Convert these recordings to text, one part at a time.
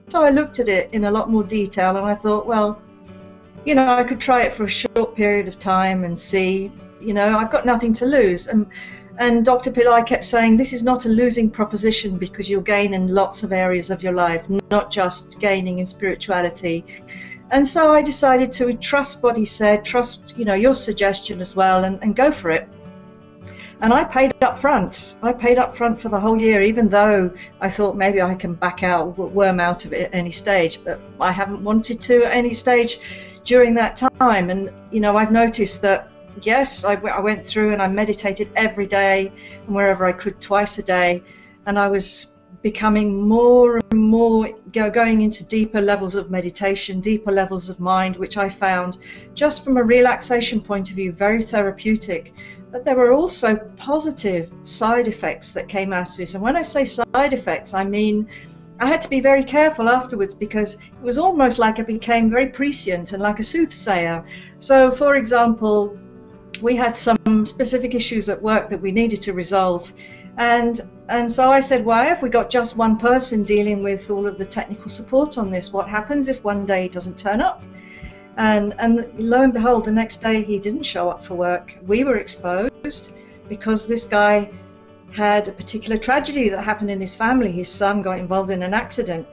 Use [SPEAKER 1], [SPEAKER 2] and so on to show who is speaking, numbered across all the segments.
[SPEAKER 1] so I looked at it in a lot more detail, and I thought, well, you know, I could try it for a short period of time and see, you know, I've got nothing to lose. And Dr. Pillai kept saying, this is not a losing proposition, because you'll gain in lots of areas of your life, not just gaining in spirituality. And so I decided to trust what he said, trust, you know, your suggestion as well, and go for it. And I paid up front. I paid up front for the whole year, even though I thought maybe I can back out, worm out of it at any stage. But I haven't wanted to at any stage during that time. And, you know, I've noticed that, yes, I went through and I meditated every day and wherever I could, twice a day. And I was becoming more and more, going into deeper levels of meditation, deeper levels of mind, which I found, just from a relaxation point of view, very therapeutic. But there were also positive side effects that came out of this. And when I say side effects, I mean, I had to be very careful afterwards, because it was almost like I became very prescient and like a soothsayer. So, for example, we had some specific issues at work that we needed to resolve. And so I said, why have we got just one person dealing with all of the technical support on this? What happens if one day he doesn't turn up? And lo and behold, the next day he didn't show up for work. We were exposed because this guy had a particular tragedy that happened in his family. His son got involved in an accident.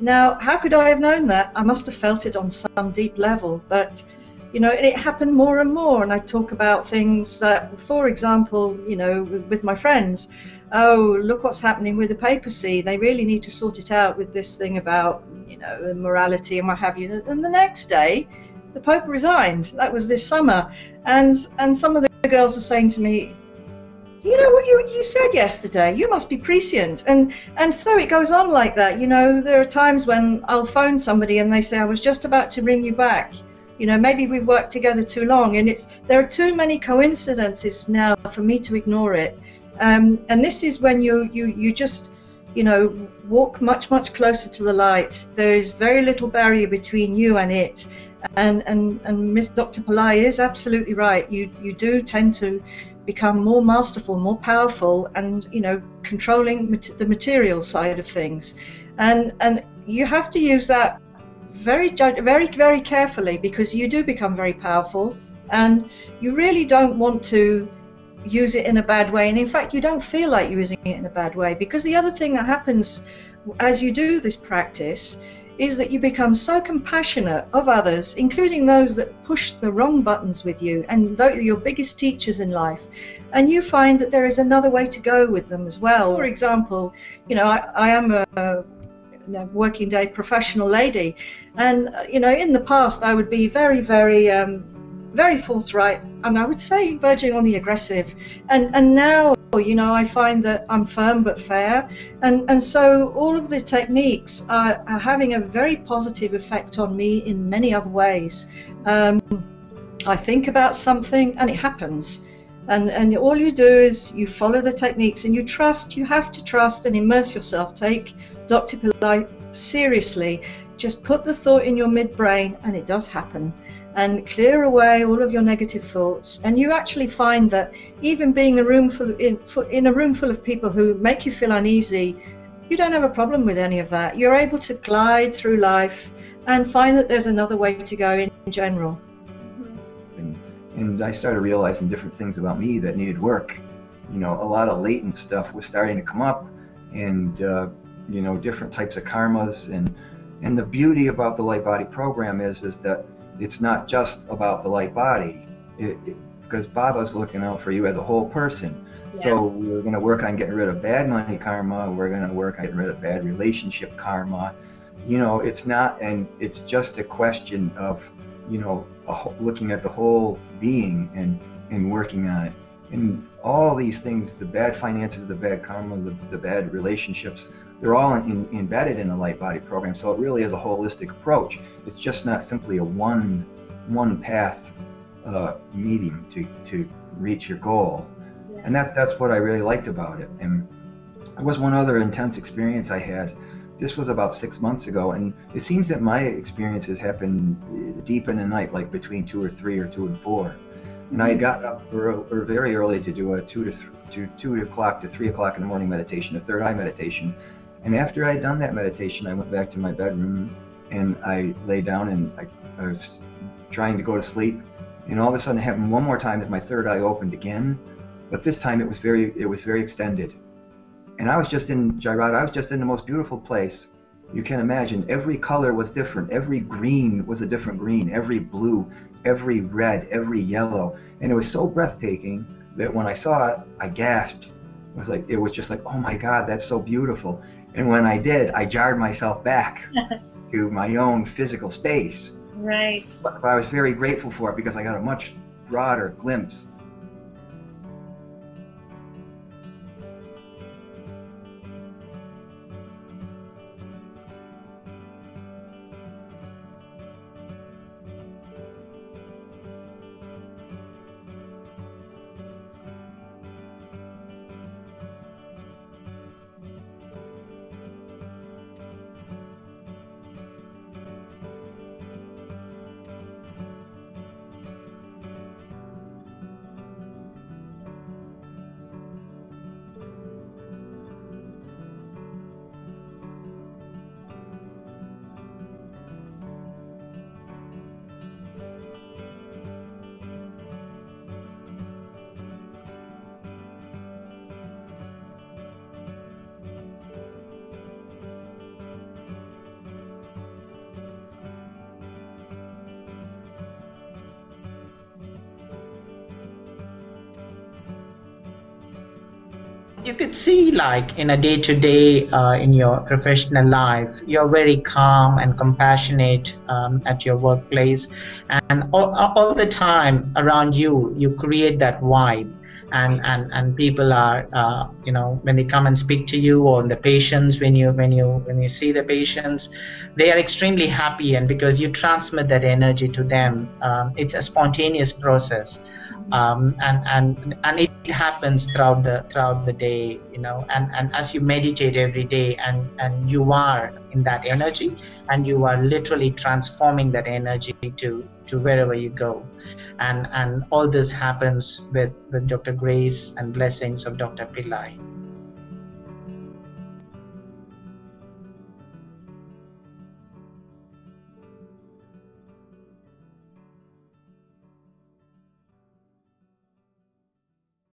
[SPEAKER 1] Now, how could I have known that? I must have felt it on some deep level, but you know, it happened more and more. And I talk about things that, for example, you know, with my friends, oh, look what's happening with the papacy. They really need to sort it out with this thing about, you know, morality and what have you. And the next day, the Pope resigned. That was this summer. And some of the girls are saying to me, you know what you said yesterday, you must be prescient. And so it goes on like that. You know, there are times when I'll phone somebody and they say, I was just about to ring you back. You know, maybe we've worked together too long, and there are too many coincidences now for me to ignore it. And this is when you just, you know, walk much closer to the light. There is very little barrier between you and it. And Miss Dr. Pillai is absolutely right. You do tend to become more masterful, more powerful, and, you know, controlling the material side of things. And you have to use that very carefully, because you do become very powerful, and you really don't want to use it in a bad way. And in fact, you don't feel like you're using it in a bad way, because the other thing that happens as you do this practice is that you become so compassionate of others, including those that push the wrong buttons with you, and your biggest teachers in life. And you find that there is another way to go with them as well. For example, you know, I am a working day professional lady, and you know, in the past I would be very forthright, and I would say verging on the aggressive, and now, you know, I find that I'm firm but fair, and so all of the techniques are having a very positive effect on me in many other ways. I think about something and it happens, and all you do is you follow the techniques and you trust. You have to trust and immerse yourself. Take Dr. Pillai seriously. Just put the thought in your midbrain and it does happen, and clear away all of your negative thoughts. And you actually find that even being in a room full of people who make you feel uneasy, you don't have a problem with any of that. You're able to glide through life and find that there's another way to go in general.
[SPEAKER 2] And I started realizing different things about me that needed work. You know, a lot of latent stuff was starting to come up, and you know, different types of karmas. And the beauty about the Light Body program is that it's not just about the light body, because Baba's looking out for you as a whole person. Yeah. So we're going to work on getting rid of bad money karma. We're going to work on getting rid of bad relationship karma. You know, it's not, and it's just a question of, you know, looking at the whole being and working on it. And all these things, the bad finances, the bad karma, the bad relationships, they're all embedded in the Light Body program. So it really is a holistic approach. It's just not simply a one path medium to reach your goal. Yeah. And that's what I really liked about it. And there was one other intense experience I had. This was about 6 months ago, and it seems that my experiences happen deep in the night, like between 2 or 3 or 2 and 4. And I got up very early to do a 2 o'clock to 3 o'clock in the morning meditation, a third eye meditation. And after I had done that meditation, I went back to my bedroom and I lay down and I was trying to go to sleep. And all of a sudden it happened one more time that my third eye opened again, but this time it was very extended. And I was just in Jairaj, I was just in the most beautiful place you can imagine. Every color was different. Every green was a different green. Every blue, every red, every yellow. And it was so breathtaking that when I saw it, I gasped. It was just like, oh my God, that's so beautiful. And when I did, I jarred myself back to my own physical space.
[SPEAKER 3] Right.
[SPEAKER 2] But I was very grateful for it because I got a much broader glimpse.
[SPEAKER 4] You could see, like, in a day-to-day, in your professional life, you're very calm and compassionate at your workplace, and all the time around you, you create that vibe, and people are, you know, when they come and speak to you, or the patients, when you see the patients, they are extremely happy, and because you transmit that energy to them, it's a spontaneous process. And it happens throughout the day, you know, and as you meditate every day, and you are in that energy, and you are literally transforming that energy to wherever you go, and all this happens with Dr. Grace and blessings of Dr. Pillai.